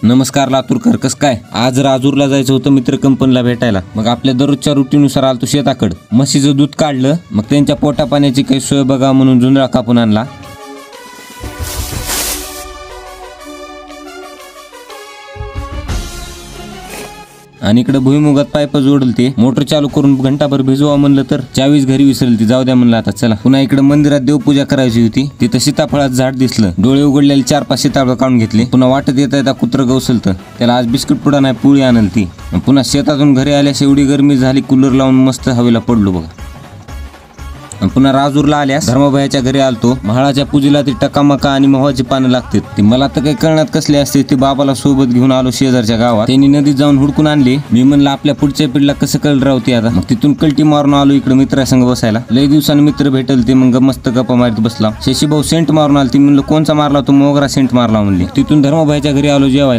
नमस्कार लातूरकर, कस काय? आज राजूरला जायचं होतं मित्र कंपनीला भेटायला. मग आपल्या दररोजच्या रुटीनुसार आलतो शेताकडं. म्हशीचं दूध काढलं, मग त्यांच्या पोटा पाण्याची काही सोय बघा म्हणून जुंधळा कापून आणला. आणि इकडे भुईमुगात पाईप जोडल ते मोटर चालू करून घंटाभर भिजवा म्हणलं तर चावीस घरी विसरली ती. जाऊ द्या म्हणलं आता चला. पुन्हा इकडे मंदिरात देवपूजा करायची होती. तिथं सीताफळाचं झाड दिसलं. डोळे उघडलेले 4-5 सीताफळ काढून घेतले. पुन्हा वाटत येता कुत्रं गवसलतं. त्याला आज बिस्कुट पुडा नाही पोळी आणल ती. पुन्हा शेतातून घरी आल्यास एवढी गरमी झाली, कूलर लावून मस्त हवेला पडलो बघा. पुन्हा राजूरला आल्यास धर्माबाईच्या घरी आलतो. महाळाच्या पूजेला ती टकामका आणि मोहाची पानं लागतात. ती मला तर काही कळण्यात कसले असते. ते बाबाला सोबत घेऊन आलो शेजारच्या गावात. त्यांनी नदीत जाऊन हुडकून आणले. मी म्हणलं आपल्या पुढच्या पिढीला कसं कळलं राहते आता. मग तिथून कल्टी मारून आलो इकडे मित्रासंग बसायला. लय दिवसानं मित्र भेटल ते. मग मस्त गप्पा मारत बसला. शशीभाऊ सेंट मारून आल. ती म्हणलं कोणचा मारला? तो मोगरा सेंट मारला म्हणली. तिथून धर्माबाईच्या घरी आलो जेवायला.